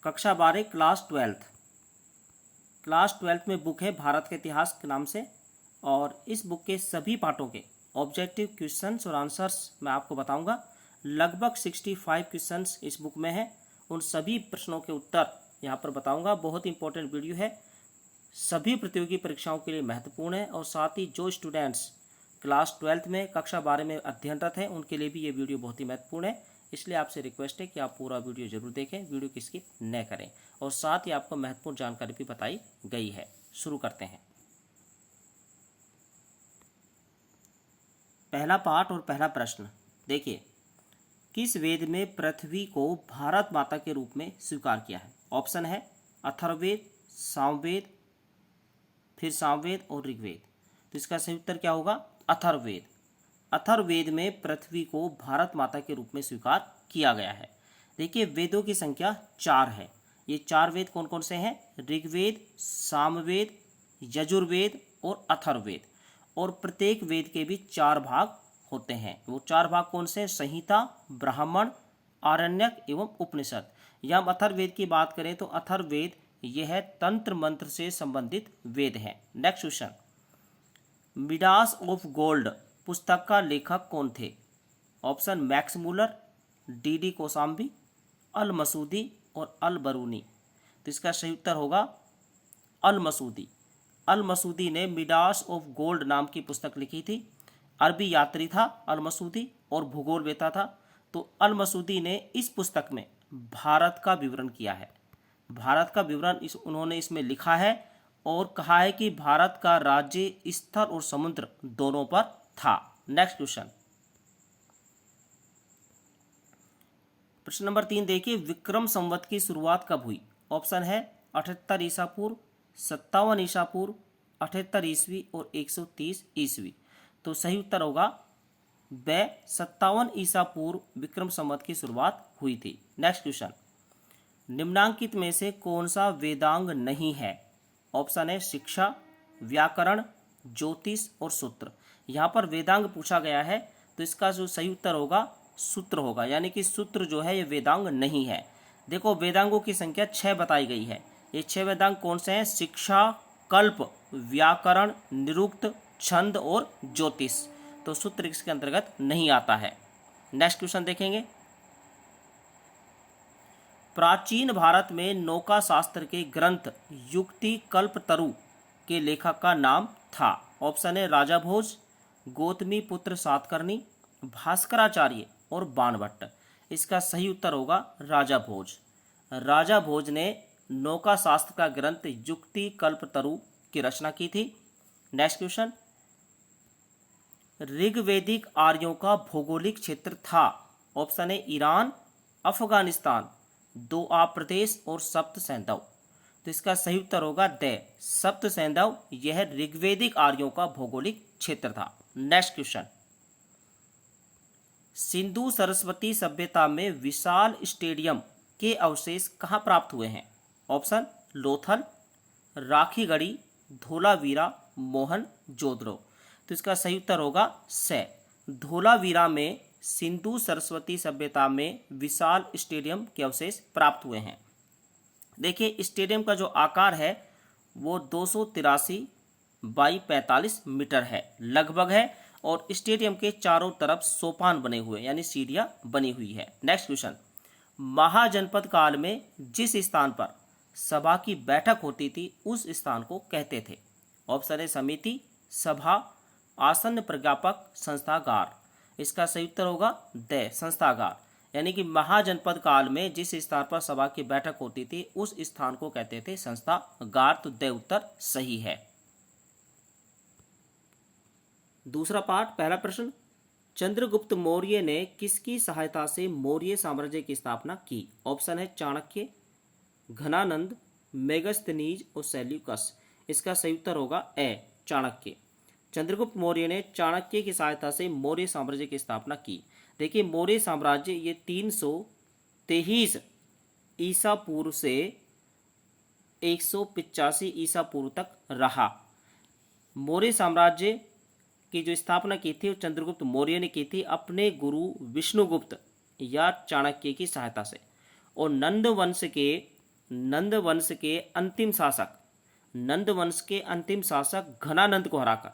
कक्षा 12 क्लास 12 में बुक है भारत का इतिहास के नाम से। और इस बुक के सभी पार्टों के ऑब्जेक्टिव क्वेश्चंस और आंसर्स मैं आपको बताऊंगा। लगभग 65 क्वेश्चंस इस बुक में है। उन सभी प्रश्नों के उत्तर यहाँ पर बताऊंगा। बहुत इंपॉर्टेंट वीडियो है, सभी प्रतियोगी परीक्षाओं के लिए महत्वपूर्ण है। और साथ ही जो स्टूडेंट्स क्लास 12 में कक्षा 12 में अध्ययनरत हैं उनके लिए भी ये वीडियो बहुत ही महत्वपूर्ण है। इसलिए आपसे रिक्वेस्ट है कि आप पूरा वीडियो जरूर देखें, वीडियो की स्किप न करें। और साथ ही आपको महत्वपूर्ण जानकारी भी बताई गई है। शुरू करते हैं। पहला पाठ और पहला प्रश्न देखिए, किस वेद में पृथ्वी को भारत माता के रूप में स्वीकार किया है? ऑप्शन है अथर्ववेद, सामवेद, फिर सामवेद और ऋग्वेद। तो इसका सही उत्तर क्या होगा? अथर्ववेद। अथर्ववेद में पृथ्वी को भारत माता के रूप में स्वीकार किया गया है। देखिए, वेदों की संख्या 4 है। ये 4 वेद कौन कौन से हैं? ऋग्वेद, सामवेद, यजुर्वेद और अथर्ववेद। और प्रत्येक वेद के भी 4 भाग होते हैं। वो 4 भाग कौन से? संहिता, ब्राह्मण, आरण्यक एवं उपनिषद। या हम अथर्ववेद की बात करें तो अथर्ववेद यह तंत्र मंत्र से संबंधित वेद है। Next question, Midas of gold पुस्तक का लेखक कौन थे? Option Max Muller, D Kosambi, Al Masudi और अल बरूनी। तो इसका सही उत्तर होगा अल मसूदी। अल मसूदी ने मिडास ऑफ गोल्ड नाम की पुस्तक लिखी थी। अरबी यात्री था अल मसूदी और भूगोल वेता था। तो अल मसूदी ने इस पुस्तक में भारत का विवरण किया है। भारत का विवरण उन्होंने इसमें लिखा है और कहा है कि भारत का राज्य स्थल और समुद्र दोनों पर था। नेक्स्ट क्वेश्चन, प्रश्न नंबर 3 देखिए, विक्रम संवत की शुरुआत कब हुई? ऑप्शन है 78 ईसा पूर्व, 57 ईसा पूर्व, 78 ईस्वी और 130 ईस्वी। तो सही उत्तर होगा 57 ईसा पूर्व विक्रम संवत की शुरुआत हुई थी। नेक्स्ट क्वेश्चन, निम्नांकित में से कौन सा वेदांग नहीं है? ऑप्शन है शिक्षा, व्याकरण, ज्योतिष और सूत्र। यहाँ पर वेदांग पूछा गया है तो इसका जो सही उत्तर होगा सूत्र होगा, यानी कि सूत्र जो है ये वेदांग नहीं है। देखो, वेदांगों की संख्या 6 बताई गई है। ये 6 वेदांग कौन से हैं? शिक्षा, कल्प, व्याकरण, निरुक्त, छंद और ज्योतिष। तो सूत्र इसके अंतर्गत नहीं आता है। नेक्स्ट क्वेश्चन देखेंगे, प्राचीन भारत में नौका शास्त्र के ग्रंथ युक्ति कल्पतरु के लेखक का नाम था। ऑप्शन है राजा भोज, गौतमी पुत्र सातकर्णी, भास्कराचार्य और बाणभट्ट। इसका सही उत्तर होगा राजा भोज। राजा भोज ने नौका शास्त्र का ग्रंथ युक्ति कल्पतरु की रचना की थी। नेक्स्ट क्वेश्चन, ऋग्वेदिक आर्यों का भौगोलिक क्षेत्र था। ऑप्शन है ईरान, अफगानिस्तान, दोआब प्रदेश और सप्त सैंधव। तो इसका सही उत्तर होगा सप्त सैंधव। यह ऋग्वेदिक आर्यों का भौगोलिक क्षेत्र था। नेक्स्ट क्वेश्चन, सिंधु सरस्वती सभ्यता में विशाल स्टेडियम के अवशेष कहाँ प्राप्त हुए हैं? ऑप्शन लोथल, राखीगढ़ी, धोलावीरा, मोहन जोदड़ो। तो इसका सही उत्तर होगा धोलावीरा में सिंधु सरस्वती सभ्यता में विशाल स्टेडियम के अवशेष प्राप्त हुए हैं। देखिए, स्टेडियम का जो आकार है वो 283 बाई 45 मीटर है लगभग है। और स्टेडियम के चारों तरफ सोपान बने हुए यानी सीढ़ियां बनी हुई है। नेक्स्ट क्वेश्चन, महाजनपद काल में जिस स्थान पर सभा की बैठक होती थी उस स्थान को कहते थे। ऑप्शन है समिति, सभा, आसन प्राध्यापक, संस्थागार। इसका सही उत्तर होगा संस्थागार। यानी कि महाजनपद काल में जिस स्थान पर सभा की बैठक होती थी उस स्थान को कहते थे संस्थागार। तो उत्तर सही है। दूसरा पार्ट, पहला प्रश्न, चंद्रगुप्त मौर्य ने किसकी सहायता से मौर्य साम्राज्य की स्थापना की? ऑप्शन है चाणक्य, घनानंद, मेगस्थनीज और सेल्यूकस। इसका सही उत्तर होगा चाणक्य। चंद्रगुप्त मौर्य ने चाणक्य की सहायता से मौर्य साम्राज्य की स्थापना की। देखिए, मौर्य साम्राज्य ये 323 ईसा पूर्व से 185 ईसा पूर्व तक रहा। मौर्य साम्राज्य की जो स्थापना की थी वो चंद्रगुप्त मौर्य ने की थी अपने गुरु विष्णुगुप्त या चाणक्य की सहायता से। और नंद वंश के नंद वंश के अंतिम शासक घनानंद को हराकर,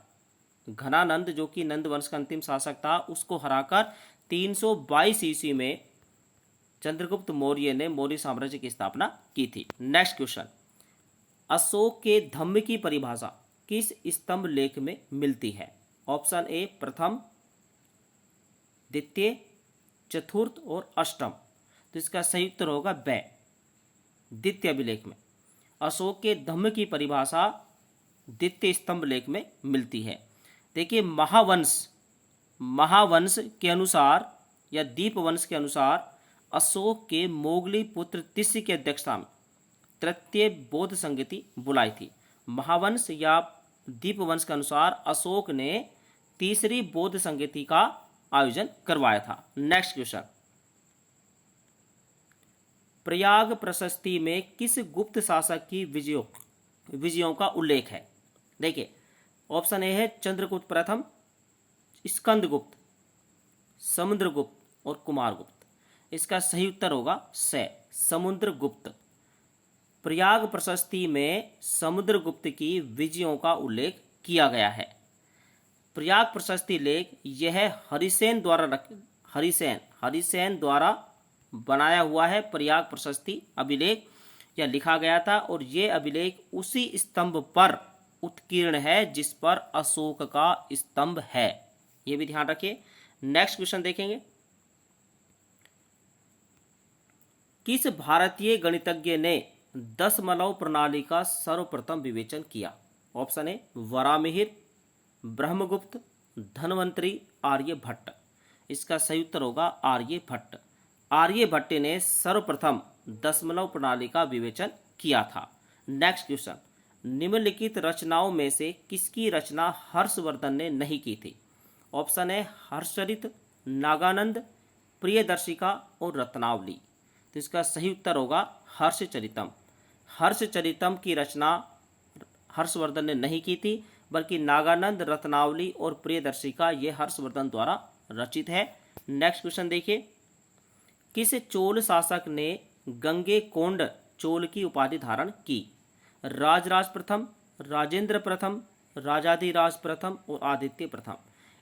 घनानंद जो कि नंद वंश का अंतिम शासक था, उसको हराकर 322 ईस्वी में चंद्रगुप्त मौर्य ने मौर्य साम्राज्य की स्थापना की थी। नेक्स्ट क्वेश्चन, अशोक के धम्म की परिभाषा किस स्तंभ लेख में मिलती है? ऑप्शन ए प्रथम, द्वितीय, चतुर्थ और अष्टम। तो इसका सही उत्तर होगा ब, द्वितीय अभिलेख में। अशोक के धम्म की परिभाषा द्वितीय स्तंभ लेख में मिलती है। देखिए, महावंश के अनुसार या दीपवंश के अनुसार अशोक के मोगली पुत्र तिस्य की अध्यक्षता में तृतीय बौद्ध संगति बुलाई थी। महावंश या दीपवंश के अनुसार अशोक ने तीसरी बौद्ध संगति का आयोजन करवाया था। नेक्स्ट क्वेश्चन, प्रयाग प्रशस्ति में किस गुप्त शासक की विजयों का उल्लेख है? देखिए, ऑप्शन ए है चंद्रगुप्त प्रथम, स्कंदगुप्त, समुद्रगुप्त और कुमारगुप्त। इसका सही उत्तर होगा स, समुद्रगुप्त। प्रयाग प्रशस्ति में समुद्रगुप्त की विजयों का उल्लेख किया गया है। प्रयाग प्रशस्ति लेख यह हरिसेन द्वारा बनाया हुआ है। प्रयाग प्रशस्ति अभिलेख यह लिखा गया था और यह अभिलेख उसी स्तंभ पर उत्कीर्ण है जिस पर अशोक का स्तंभ है। यह भी ध्यान रखिए। नेक्स्ट क्वेश्चन देखेंगे, किस भारतीय गणितज्ञ ने दशमलव प्रणाली का सर्वप्रथम विवेचन किया? Option A Varahamihira, Brahmagupta, Dhanvantari, Aryabhata. इसका सही उत्तर होगा आर्यभट्ट। आर्यभट्ट ने सर्वप्रथम दशमलव प्रणाली का विवेचन किया था। नेक्स्ट क्वेश्चन, निम्नलिखित रचनाओं में से किसकी रचना हर्षवर्धन ने नहीं की थी? ऑप्शन ए हर्षचरित, नागानंद, प्रियदर्शिका और रत्नावली। तो इसका सही उत्तर होगा हर्षचरितम। हर्षचरितम की रचना हर्षवर्धन ने नहीं की थी, बल्कि नागानंद, रत्नावली और प्रियदर्शिका ये हर्षवर्धन द्वारा रचित है। नेक्स्ट क्वेश्चन देखिए, किस चोल शासक ने गंगेकोंड चोल की उपाधि धारण की? राजराज प्रथम, राजेंद्र प्रथम, राजाधिराज प्रथम और आदित्य प्रथम।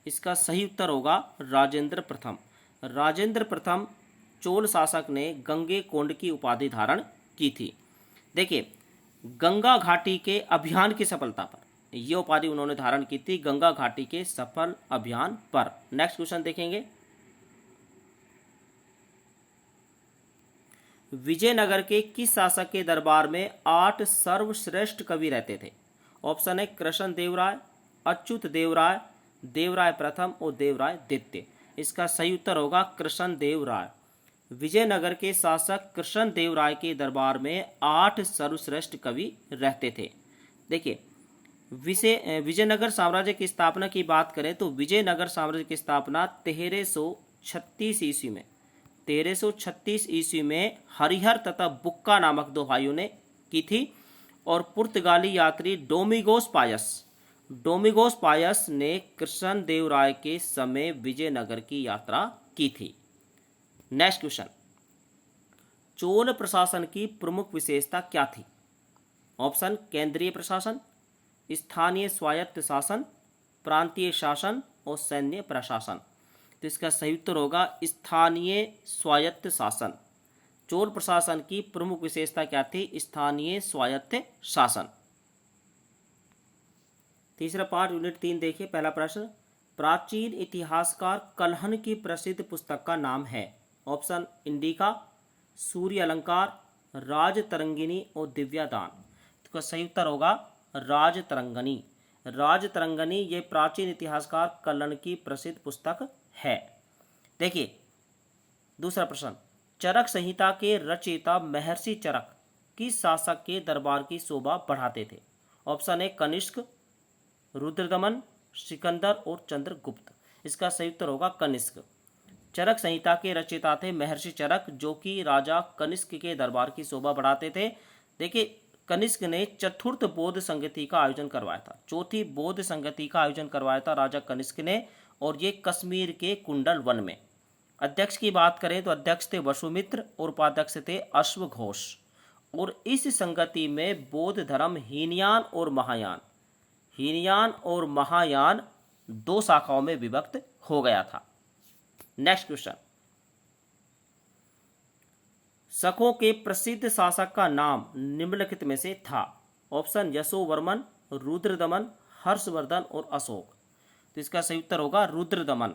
इसका सही उत्तर होगा राजेंद्र प्रथम। राजेंद्र प्रथम चोल शासक ने गंगेकोंड की उपाधि धारण की थी। देखिए, गंगा घाटी के अभियान की सफलता पर यह उपाधि उन्होंने धारण की थी, गंगा घाटी के सफल अभियान पर। नेक्स्ट क्वेश्चन देखेंगे, विजयनगर के किस शासक के दरबार में 8 सर्वश्रेष्ठ कवि रहते थे? ऑप्शन है कृष्ण देव राय, अच्युत देव राय, देवराय प्रथम और देवराय द्वितीय। इसका सही उत्तर होगा कृष्ण देव राय। विजयनगर के शासक कृष्ण देव राय के दरबार में 8 सर्वश्रेष्ठ कवि रहते थे। देखिए, विजयनगर साम्राज्य की स्थापना की बात करें तो विजयनगर साम्राज्य की स्थापना 1336 ईस्वी में 1336 ईस्वी में हरिहर तथा बुक्का नामक 2 भाइयों ने की थी और पुर्तगाली यात्री डोमिगोस पायस ने कृष्ण देव राय के समय विजयनगर की यात्रा की थी। नेक्स्ट क्वेश्चन, चोल प्रशासन की प्रमुख विशेषता क्या थी? ऑप्शन केंद्रीय प्रशासन, स्थानीय स्वायत्त शासन, प्रांतीय शासन और सैन्य प्रशासन। तो इसका सही उत्तर होगा स्थानीय स्वायत्त शासन। चोल प्रशासन की प्रमुख विशेषता क्या थी? स्थानीय स्वायत्त शासन। तीसरा पार्ट यूनिट 3 देखिए। पहला प्रश्न, प्राचीन इतिहासकार कल्हण की प्रसिद्ध पुस्तक का नाम है? ऑप्शन इंडिका, सूर्य अलंकार, राजतरंगिणी और दिव्यादान। तो सही उत्तर होगा राजतरंगिणी। राजतरंगिणी ये प्राचीन इतिहासकार कल्हण की प्रसिद्ध पुस्तक है। देखिए, दूसरा प्रश्न, चरक संहिता के रचयिता महर्षि चरक किस शासक के दरबार की शोभा बढ़ाते थे? ऑप्शन ए कनिष्क, रुद्रदमन, सिकंदर और चंद्रगुप्त। इसका सही उत्तर होगा कनिष्क। चरक संहिता के रचयिता थे महर्षि चरक, जो कि राजा कनिष्क के दरबार की शोभा बढ़ाते थे। देखिए, कनिष्क ने चतुर्थ बौद्ध संगति का आयोजन करवाया था, चौथी बौद्ध संगति का आयोजन करवाया था राजा कनिष्क ने, और ये कश्मीर के कुंडल वन में। अध्यक्ष की बात करें तो अध्यक्ष थे वसुमित्र और उपाध्यक्ष थे अश्वघोष। और इस संगति में बौद्ध धर्म हीनयान और महायान दो शाखाओं में विभक्त हो गया था। नेक्स्ट क्वेश्चन, शकों के प्रसिद्ध शासक का नाम निम्नलिखित में से था। ऑप्शन यशोवर्मन, रुद्रदमन, हर्षवर्धन और अशोक। तो इसका सही उत्तर होगा रुद्रदमन।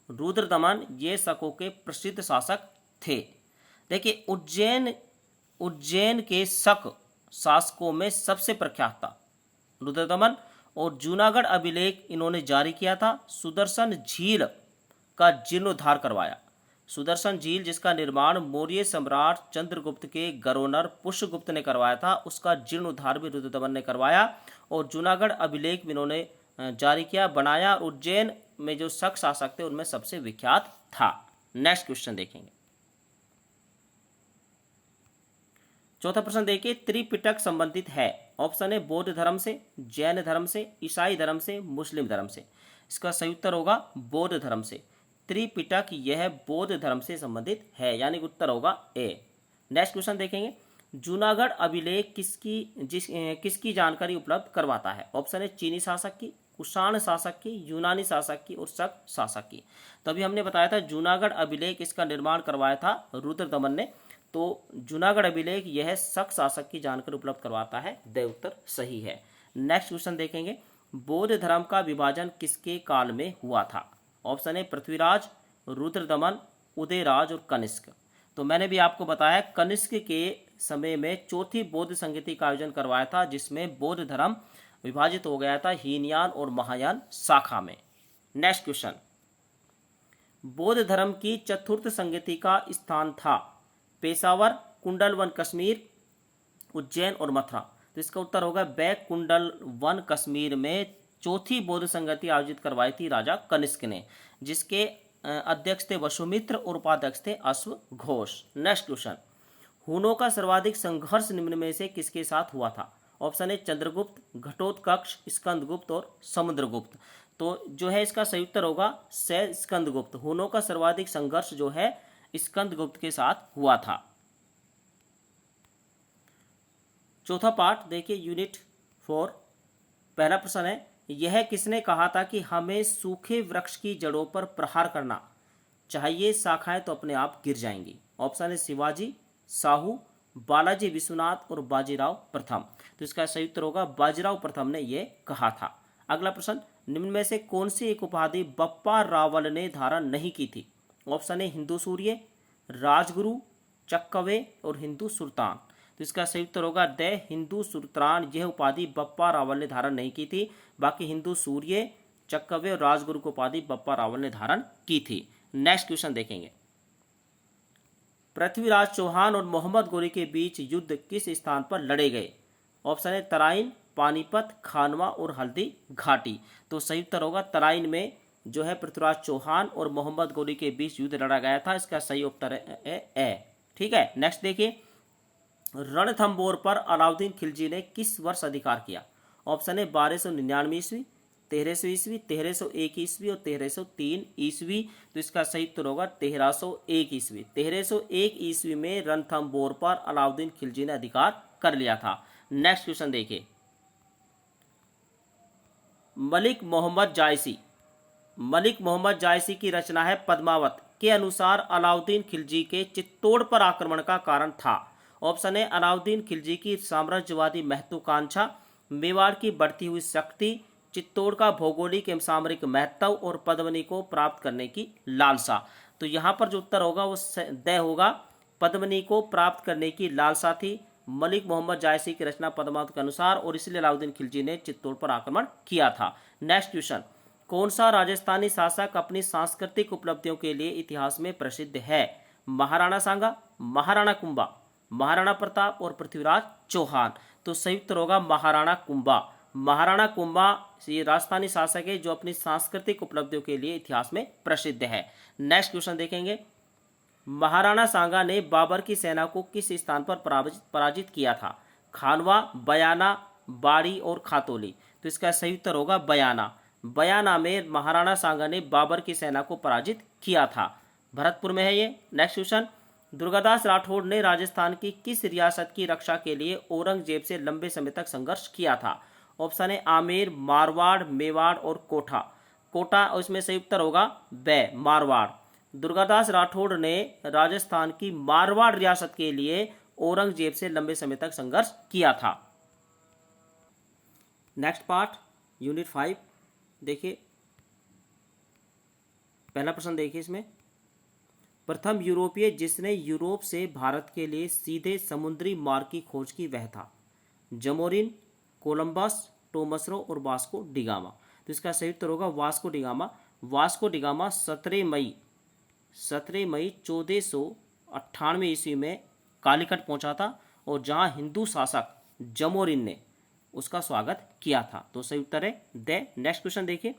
रुद्रदमन ये शकों के प्रसिद्ध शासक थे। देखिए उज्जैन के शक शासकों में सबसे प्रख्यात था रुद्रदमन, और जूनागढ़ अभिलेख इन्होंने जारी किया था। सुदर्शन झील का जीर्णोद्धार करवाया। सुदर्शन झील जिसका निर्माण मौर्य सम्राट चंद्रगुप्त के गवर्नर पुष्यगुप्त ने करवाया था, उसका जीर्णोद्धार भी रुद्रदमन ने करवाया। और जूनागढ़ अभिलेख भी इन्होंने जारी किया, बनाया। उज्जैन में जो शक शासक थे उनमें सबसे विख्यात था। नेक्स्ट क्वेश्चन देखेंगे। चौथा प्रश्न देखिए, त्रिपिटक संबंधित है। ऑप्शन है बौद्ध धर्म से, जैन धर्म से, ईसाई धर्म से, मुस्लिम धर्म से। इसका सही उत्तर होगा बौद्ध धर्म से। त्रिपिटक यह बौद्ध धर्म से संबंधित है, यानी उत्तर होगा ए। नेक्स्ट क्वेश्चन देखेंगे, जूनागढ़ अभिलेख किसकी जानकारी उपलब्ध करवाता है। ऑप्शन है चीनी शासक की, कुषाण शासक की, यूनानी शासक की और शक शासक की। तो अभी हमने बताया था जूनागढ़ अभिलेख इसका निर्माण करवाया था रुद्रदमन ने। तो जूनागढ़ अभिलेख यह शक शासक की जानकारी उपलब्ध करवाता है। द उत्तर सही है। नेक्स्ट क्वेश्चन देखेंगे, बौद्ध धर्म का विभाजन किसके काल में हुआ था। ऑप्शन है पृथ्वीराज, रुद्रदमन, उदयराज और कनिष्क। तो मैंने भी आपको बताया कनिष्क के समय में चौथी बौद्ध संगति का आयोजन करवाया था, जिसमें बौद्ध धर्म विभाजित हो गया था हीनयान और महायान शाखा में। नेक्स्ट क्वेश्चन, बौद्ध धर्म की चतुर्थ संगति का स्थान था पेशावर, कुंडलवन कश्मीर, उज्जैन और मथुरा। तो इसका उत्तर होगा बैक कुंडलवन कश्मीर में चौथी बौद्ध संगति आयोजित करवाई थी राजा कनिष्क ने, जिसके अध्यक्ष थे वसुमित्र और उपाध्यक्ष थे अश्वघोष। नेक्स्ट क्वेश्चन, हुनों का सर्वाधिक संघर्ष निम्न में से किसके साथ हुआ था। ऑप्शन है चंद्रगुप्त, घटोत्कच, स्कंदगुप्त और समुद्रगुप्त। तो जो है इसका सही उत्तर होगा स्कंदगुप्त। हुनों का सर्वाधिक संघर्ष जो है स्कंदगुप्त के साथ हुआ था। चौथा पार्ट देखिए यूनिट 4। पहला प्रश्न है, यह किसने कहा था कि हमें सूखे वृक्ष की जड़ों पर प्रहार करना चाहिए, शाखाएं तो अपने आप गिर जाएंगी। ऑप्शन है शिवाजी, साहू, बालाजी विश्वनाथ और बाजीराव प्रथम। तो इसका सही उत्तर होगा बाजीराव प्रथम ने यह कहा था। अगला प्रश्न, निम्न में से कौन सी एक उपाधि बप्पा रावल ने धारण नहीं की थी। ऑप्शन है हिंदू सूर्य, राजगुरु, चक्कवे और हिंदू सुल्तान। तो इसका सही उत्तर होगा द हिंदू सुल्तान। यह उपाधि बप्पा रावल ने धारण नहीं की थी। बाकी हिंदू सूर्य, चक्कवे और राजगुरु को उपाधि बप्पा रावल ने धारण की थी। नेक्स्ट क्वेश्चन देखेंगे, पृथ्वीराज चौहान और मोहम्मद गोरी के बीच युद्ध किस स्थान पर लड़े गए। ऑप्शन है तराइन, पानीपत, खानवा और हल्दी घाटी। तो सही उत्तर होगा तराइन में जो है पृथ्वीराज चौहान और मोहम्मद गोरी के बीच युद्ध लड़ा गया था। इसका सही उत्तर है। ठीक है। नेक्स्ट देखिए, रणथंबोर पर अलाउद्दीन खिलजी ने किस वर्ष अधिकार किया। ऑप्शन है 1299 ईस्वी, 1300 ईस्वी, 1301 ईस्वी और 1303 ईस्वी। तो इसका सही उत्तर होगा 1301 ईस्वी। 1301 ईस्वी में रणथंबोर पर अलाउद्दीन खिलजी ने अधिकार कर लिया था। नेक्स्ट क्वेश्चन देखिए, मलिक मोहम्मद जायसी की रचना है पद्मावत के अनुसार अलाउद्दीन खिलजी के चित्तौड़ पर आक्रमण का कारण था। ऑप्शन है अलाउद्दीन खिलजी की साम्राज्यवादी महत्वाकांक्षा, मेवाड़ की बढ़ती हुई शक्ति, चित्तौड़ का भौगोलिक एवं सामरिक महत्व और पद्मिनी को प्राप्त करने की लालसा। तो यहाँ पर जो उत्तर होगा वो द होगा, पद्मिनी को प्राप्त करने की लालसा थी मलिक मोहम्मद जायसी की रचना पद्मावत के अनुसार, और इसलिए अलाउद्दीन खिलजी ने चित्तौड़ पर आक्रमण किया था। नेक्स्ट क्वेश्चन, कौन सा राजस्थानी शासक अपनी सांस्कृतिक उपलब्धियों के लिए इतिहास में प्रसिद्ध है। महाराणा सांगा, महाराणा कुंभा, महाराणा प्रताप और पृथ्वीराज चौहान। तो सही उत्तर होगा महाराणा कुंभा। महाराणा कुंभा ये राजस्थानी शासक है जो अपनी सांस्कृतिक उपलब्धियों के लिए इतिहास में प्रसिद्ध है। नेक्स्ट क्वेश्चन देखेंगे, महाराणा सांगा ने बाबर की सेना को किस स्थान पर पराजित किया था। खानवा, बयाना, बाड़ी और खातौली। तो इसका सही उत्तर होगा बयाना। बयाना में महाराणा सांगा ने बाबर की सेना को पराजित किया था। भरतपुर में है ये। नेक्स्ट क्वेश्चन, दुर्गादास राठौड़ ने राजस्थान की किस रियासत की रक्षा के लिए औरंगजेब से लंबे समय तक संघर्ष किया था? ऑप्शन है आमेर, मारवाड़, मेवाड़ और कोटा। कोटा और इसमें सही उत्तर होगा मारवाड़। दुर्गादास राठौड़ ने राजस्थान की मारवाड़ रियासत के लिए औरंगजेब से लंबे समय तक संघर्ष किया था। नेक्स्ट पार्ट यूनिट 5 देखिए, पहला प्रश्न देखिए इसमें, प्रथम यूरोपीय जिसने यूरोप से भारत के लिए सीधे समुद्री मार्ग की खोज की वह था? जमोरिन, कोलंबस, टोमसरो और वास्को डिगामा। तो इसका सही उत्तर होगा वास्को डिगामा। वास्को डिगामा 17 मई 1498 ईस्वी में कालीकट पहुंचा था और जहां हिंदू शासक जमोरिन ने उसका स्वागत किया था। तो सही उत्तर है द। नेक्स्ट क्वेश्चन देखिए,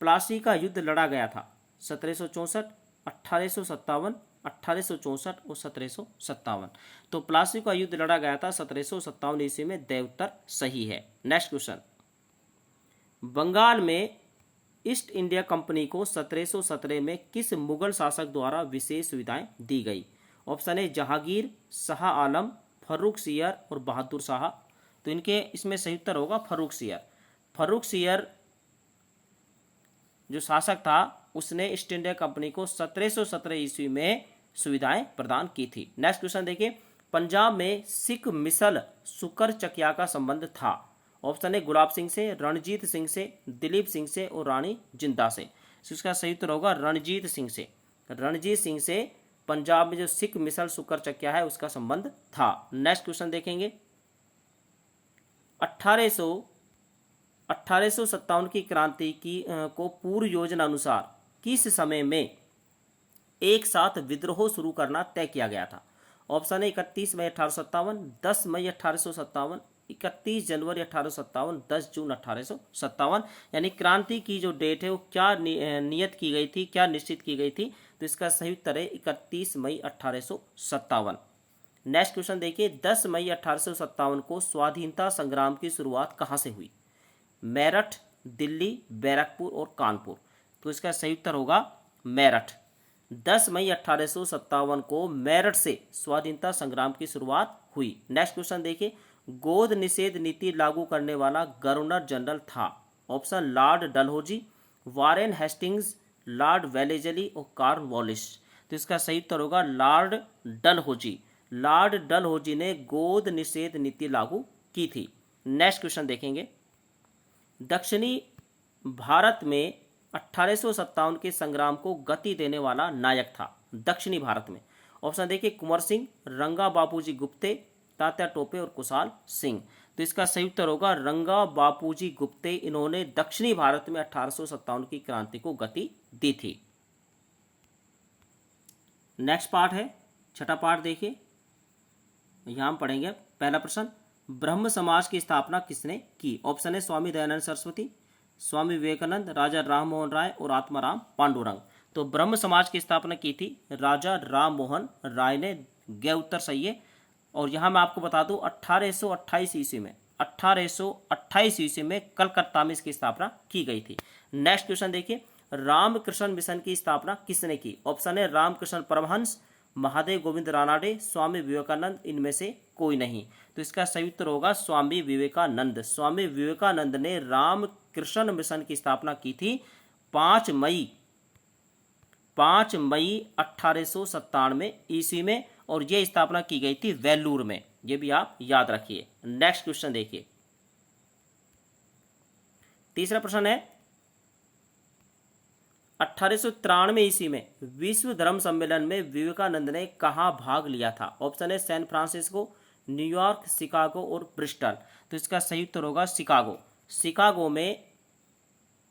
प्लासी का युद्ध लड़ा गया था 1764, 1857, 1864 और 1757। तो प्लासी का युद्ध लड़ा गया था 1757 ईस्वी में। द उत्तर सही है। नेक्स्ट क्वेश्चन, बंगाल में ईस्ट इंडिया कंपनी को 1717 में किस मुगल शासक द्वारा विशेष सुविधाएं दी गई? ऑप्शन है जहांगीर, शाह आलम, फर्रुख सियर और बहादुर शाह। तो इनके इसमें सही उत्तर होगा फर्रुख सियर। फर्रुख सियर जो शासक था उसने ईस्ट इंडिया कंपनी को 1717 ईस्वी में सुविधाएं प्रदान की थी। नेक्स्ट क्वेश्चन देखिए, पंजाब में सिख मिसल सुकर चकिया का संबंध था? ऑप्शन है गुलाब सिंह से, रणजीत सिंह से, दिलीप सिंह से और रानी जिंदा से। इसका सही उत्तर होगा रणजीत सिंह से। रणजीत सिंह से पंजाब में जो सिख मिसल सुकर चकिया है उसका संबंध था। नेक्स्ट क्वेश्चन देखेंगे, 1857 की क्रांति को पूर्व योजना अनुसार किस समय में एक साथ विद्रोह शुरू करना तय किया गया था? ऑप्शन है 31 मई 1857, 10 मई 1857, 31 जनवरी 1857, 10 जून 1857। यानी क्रांति की जो डेट है वो क्या नियत की गई थी, क्या निश्चित की गई थी? तो इसका सही उत्तर है 31 मई 1857। नेक्स्ट क्वेश्चन देखिए, 10 मई 1857 को स्वाधीनता संग्राम की शुरुआत कहाँ से हुई? मेरठ, दिल्ली, बैरकपुर और कानपुर। तो इसका सही उत्तर होगा मेरठ। 10 मई 1857 को मेरठ से स्वाधीनता संग्राम की शुरुआत हुई। नेक्स्ट क्वेश्चन देखिए, गोद निषेध नीति लागू करने वाला गवर्नर जनरल था? Option Lord Dalhousie, Warren Hastings, Lord Wellesley और कॉर्नवालिस। तो इसका सही उत्तर होगा लॉर्ड डलहौजी। लॉर्ड डलहौजी ने गोद निषेध नीति लागू की थी। नेक्स्ट क्वेश्चन देखेंगे, दक्षिणी भारत में 1857 के संग्राम को गति देने वाला नायक था? दक्षिणी भारत में ऑप्शन देखिए कुंवर सिंह, रंगा बापूजी गुप्ते, तात्या टोपे और कुशाल सिंह। तो इसका सही उत्तर होगा रंगा बापूजी गुप्ते। इन्होंने दक्षिणी भारत में 1857 की क्रांति को गति दी थी। नेक्स्ट पार्ट है छठा पार्ट देखिए, यहां हम पढ़ेंगे पहला प्रश्न, ब्रह्म समाज की स्थापना किसने की? ऑप्शन है स्वामी दयानंद सरस्वती, स्वामी विवेकानंद, राजा राम मोहन राय और आत्माराम पांडुरंग। तो ब्रह्म समाज की स्थापना की थी राजा राम मोहन राय ने। ग उत्तर सही है। और यहाँ मैं आपको बता दूं 1828 ईस्वी में 1828 ईस्वी में कलकत्ता में इसकी स्थापना की गई थी। नेक्स्ट क्वेश्चन देखिए, रामकृष्ण मिशन की स्थापना किसने की? ऑप्शन है रामकृष्ण परमहंस, महादेव गोविंद रानाडे, स्वामी विवेकानंद, इनमें से कोई नहीं। तो इसका सही उत्तर होगा स्वामी विवेकानंद। स्वामी विवेकानंद ने रामकृष्ण मिशन की स्थापना की थी 5 मई 1897 ईस्वी में, और यह स्थापना की गई थी वेल्लूर में। यह भी आप याद रखिए। नेक्स्ट क्वेश्चन देखिए, तीसरा प्रश्न है 1893 ईस्वी में विश्व धर्म सम्मेलन में विवेकानंद ने कहाँ भाग लिया था? ऑप्शन है सैन फ्रांसिस्को, न्यूयॉर्क, शिकागो और ब्रिस्टल। तो इसका सही उत्तर होगा शिकागो। शिकागो में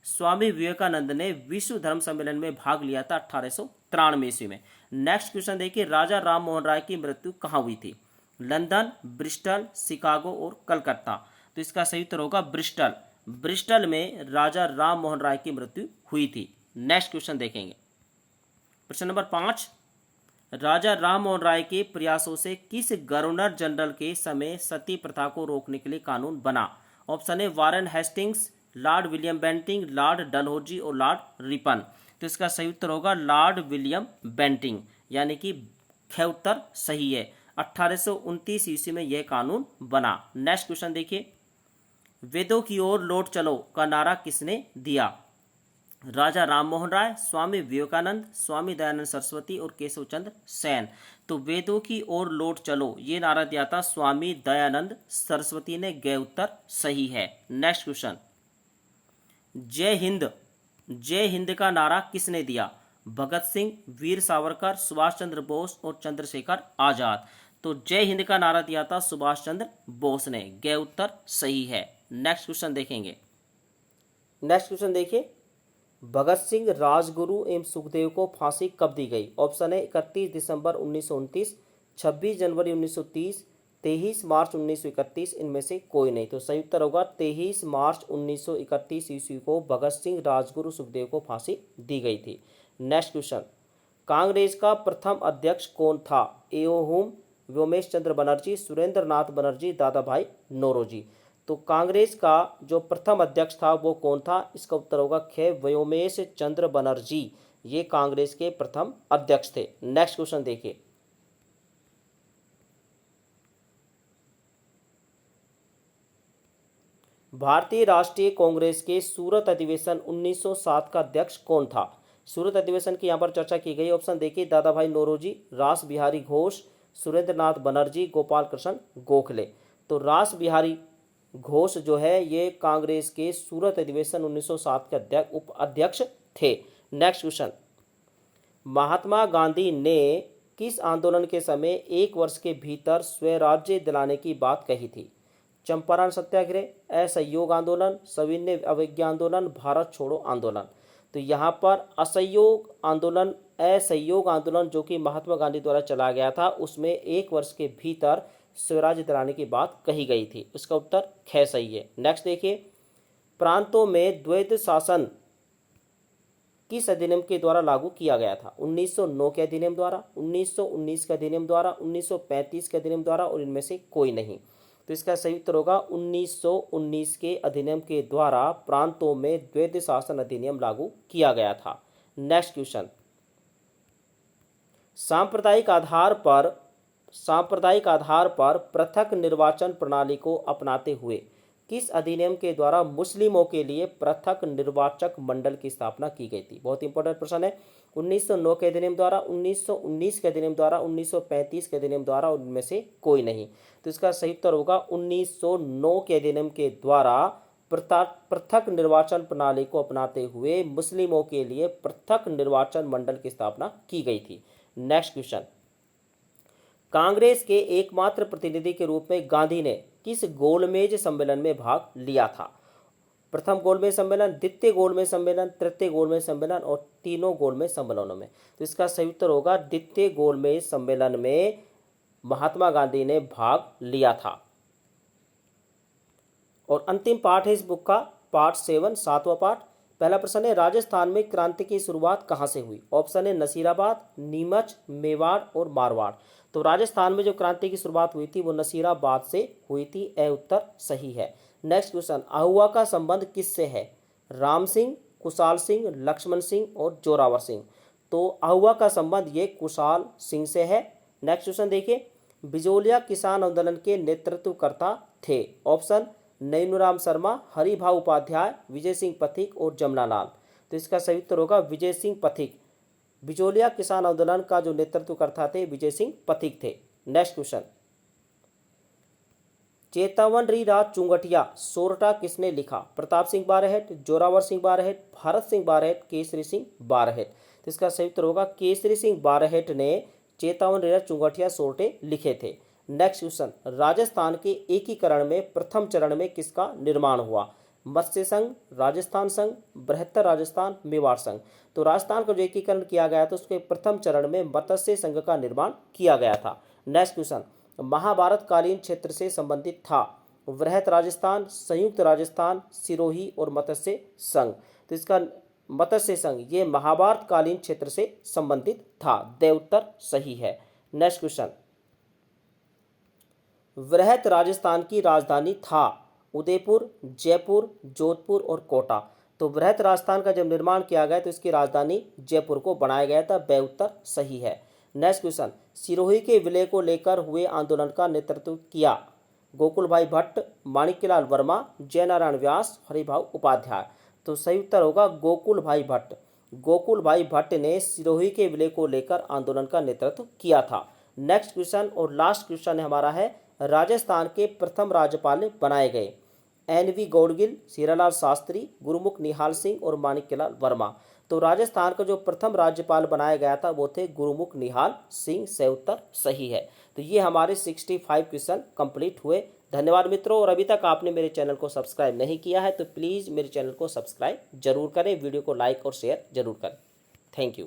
स्वामी विवेकानंद ने विश्व धर्म सम्मेलन में भाग लिया था 1893 ईस्वी में। नेक्स्ट क्वेश्चन देखिए, राजा राम मोहन राय की मृत्यु कहाँ हुई थी? लंदन, ब्रिस्टल, शिकागो और कलकत्ता। तो इसका सही उत्तर होगा ब्रिस्टल। ब्रिस्टल में राजा राम मोहन राय की मृत्यु हुई थी। नेक्स्ट क्वेश्चन देखेंगे, प्रश्न नंबर 5, राजा राम मोहन राय के प्रयासों से किस गवर्नर जनरल के समय सती प्रथा को रोकने के लिए कानून बना? ऑप्शन है Warren Hastings, Lord William Bentinck, Lord Dalhousie और लॉर्ड रिपन। तो इसका सही उत्तर होगा लॉर्ड विलियम बेंटिंग। यानी कि ख उत्तर सही है। 1829 ईस्वी में यह कानून बना। नेक्स्ट क्वेश्चन देखिए, वेदों की ओर लौट चलो का नारा किसने दिया? राजा राममोहन राय, स्वामी विवेकानंद, स्वामी दयानंद सरस्वती और केशव चंद्र सेन। तो वेदों की ओर लौट चलो ये नारा दिया था स्वामी दयानंद सरस्वती ने। ग उत्तर सही है। नेक्स्ट क्वेश्चन, जय हिंद का नारा किसने दिया? भगत सिंह, वीर सावरकर, सुभाष चंद्र बोस और चंद्रशेखर आजाद। तो जय हिंद का नारा दिया था सुभाष चंद्र बोस ने। ग उत्तर सही है। नेक्स्ट क्वेश्चन देखेंगे। नेक्स्ट क्वेश्चन देखिए, भगत सिंह, राजगुरु एवं सुखदेव को फांसी कब दी गई? ऑप्शन है 31 दिसंबर 1929, 26 जनवरी 1930, 23 मार्च 1931, इनमें से कोई नहीं। तो सही उत्तर होगा 23 मार्च 1931 ईस्वी को भगत सिंह, राजगुरु, सुखदेव को फांसी दी गई थी। नेक्स्ट क्वेश्चन, कांग्रेस का प्रथम अध्यक्ष कौन था? एओहुम, व्योमेश चंद्र बनर्जी, सुरेंद्र नाथ बनर्जी, दादा भाई नौरोजी। तो कांग्रेस का जो प्रथम अध्यक्ष था वो कौन था? इसका उत्तर होगा ख व्योमेश चंद्र बनर्जी। ये कांग्रेस के प्रथम अध्यक्ष थे। नेक्स्ट क्वेश्चन देखिए, भारतीय राष्ट्रीय कांग्रेस के सूरत अधिवेशन 1907 का अध्यक्ष कौन था? सूरत अधिवेशन की यहाँ पर चर्चा की गई। ऑप्शन देखिए, दादा भाई नौरोजी, रास बिहारी घोष, सुरेंद्र नाथ बनर्जी, गोपाल कृष्ण गोखले। तो रास बिहारी घोष जो है ये कांग्रेस के सूरत अधिवेशन 1907 के उप अध्यक्ष थे। नेक्स्ट क्वेश्चन, महात्मा गांधी ने किस आंदोलन के समय 1 वर्ष के भीतर स्वराज्य दिलाने की बात कही थी? चंपारण सत्याग्रह, असहयोग आंदोलन, सविनय अवज्ञा आंदोलन, भारत छोड़ो आंदोलन। तो यहाँ पर असहयोग आंदोलन जो कि महात्मा गांधी द्वारा चला गया था उसमें 1 वर्ष के भीतर स्वराज्य दिलाने की बात कही गई थी। इसका उत्तर ख सही है। नेक्स्ट देखिए, प्रांतों में द्वैध शासन किस अधिनियम के द्वारा लागू किया गया था? 1909 के अधिनियम द्वारा, 1919 के अधिनियम द्वारा, 1935 के अधिनियम द्वारा और इनमें से कोई नहीं। तो इसका सही उत्तर होगा 1919 के अधिनियम के द्वारा प्रांतों में द्वैध शासन अधिनियम लागू किया गया था। नेक्स्ट क्वेश्चन, सांप्रदायिक आधार पर पृथक निर्वाचन प्रणाली को अपनाते हुए किस अधिनियम के द्वारा मुस्लिमों के लिए पृथक निर्वाचक मंडल की स्थापना की गई थी? बहुत इंपॉर्टेंट प्रश्न है। 1909 के अधिनियम द्वारा, 1919 के अधिनियम द्वारा, 1935 के अधिनियम द्वारा और इनमें से कोई नहीं। तो इसका सही उत्तर होगा 1909 के अधिनियम के द्वारा पृथक निर्वाचन प्रणाली को अपनाते हुए मुस्लिमों के लिए पृथक निर्वाचन मंडल की स्थापना की गई थी। नेक्स्ट क्वेश्चन, कांग्रेस के एकमात्र प्रतिनिधि के रूप में गांधी ने किस गोलमेज सम्मेलन में भाग लिया था? प्रथम गोलमेज सम्मेलन, द्वितीय गोलमेज सम्मेलन, तृतीय गोलमेज सम्मेलन और तीनों गोलमेज सम्मेलनों में। तो इसका सही उत्तर होगा द्वितीय गोलमेज सम्मेलन में महात्मा गांधी ने भाग लिया था। और अंतिम पाठ है इस बुक का, पार्ट 7, 7वां पाठ। पहला प्रश्न है, राजस्थान में क्रांति की शुरुआत कहाँ से हुई? ऑप्शन है नसीराबाद, नीमच, मेवाड़ और मारवाड़। तो राजस्थान में जो क्रांति की शुरुआत हुई थी वो नसीराबाद से हुई थी। ए उत्तर सही है। नेक्स्ट क्वेश्चन, अहुआ का संबंध किससे है? राम सिंह, कुशाल सिंह, लक्ष्मण सिंह और जोरावर सिंह। तो अहुआ का संबंध ये कुशाल सिंह से है। नेक्स्ट क्वेश्चन देखिए, बिजोलिया किसान आंदोलन के नेतृत्वकर्ता थे? ऑप्शन नैनुराम शर्मा, हरिभाऊ उपाध्याय, विजय सिंह पथिक और जमनालाल। तो इसका सही उत्तर होगा विजय सिंह पथिक। बिजोलिया किसान आंदोलन का जो नेतृत्वकर्ता थे विजय सिंह पथिक थे। नेक्स्ट क्वेश्चन, चेतावनरी राज चुंगटिया सोरठा किसने लिखा? प्रताप सिंह बारहेट, जोरावर सिंह बारहेट, भारत सिंह बारहेट, केसरी सिंह बारहेट। तो इसका सही उत्तर होगा केसरी सिंह बारहेट ने चेतावनरी राज चुंगटिया सोरठे लिखे थे। नेक्स्ट क्वेश्चन, राजस्थान के एकीकरण में प्रथम चरण में किसका निर्माण हुआ? मत्स्य संघ, राजस्थान संघ, बृहत्तर राजस्थान, मेवाड़ संघ। तो राजस्थान का जो एकीकरण किया गया था उसके प्रथम चरण में मत्स्य संघ का निर्माण किया गया था। नेक्स्ट क्वेश्चन, महाभारत कालीन क्षेत्र से संबंधित था? वृहत राजस्थान, संयुक्त राजस्थान, सिरोही और मत्स्य संघ। तो इसका मत्स्य संघ ये महाभारत कालीन क्षेत्र से संबंधित था। दे उत्तर सही है। नेक्स्ट क्वेश्चन, वृहत राजस्थान की राजधानी था? उदयपुर, जयपुर, जोधपुर और कोटा। तो वृहत राजस्थान का जब निर्माण किया गया तो इसकी राजधानी जयपुर को बनाया गया था। बे उत्तर सही है। नेक्स्ट क्वेश्चन, सिरोही के विलय को लेकर हुए आंदोलन का नेतृत्व किया? गोकुल भाई भट्ट, माणिक्यलाल वर्मा, जयनारायण व्यास, हरिभाऊ उपाध्याय। तो सही उत्तर होगा गोकुल भाई भट्ट। गोकुल भाई भट्ट ने सिरोही के विलय को लेकर आंदोलन का नेतृत्व किया था। नेक्स्ट क्वेश्चन और लास्ट क्वेश्चन हमारा है, राजस्थान के प्रथम राज्यपाल बनाए गए? NV गौड़गिल, हीरालाल शास्त्री, गुरुमुख निहाल सिंह और माणिक्यलाल वर्मा। तो राजस्थान का जो प्रथम राज्यपाल बनाया गया था वो थे गुरुमुख निहाल सिंह। सही उत्तर सही है। तो ये हमारे 65 क्वेश्चन कंप्लीट हुए। धन्यवाद मित्रों, और अभी तक आपने मेरे चैनल को सब्सक्राइब नहीं किया है तो प्लीज़ मेरे चैनल को सब्सक्राइब जरूर करें, वीडियो को लाइक और शेयर जरूर करें। Thank you.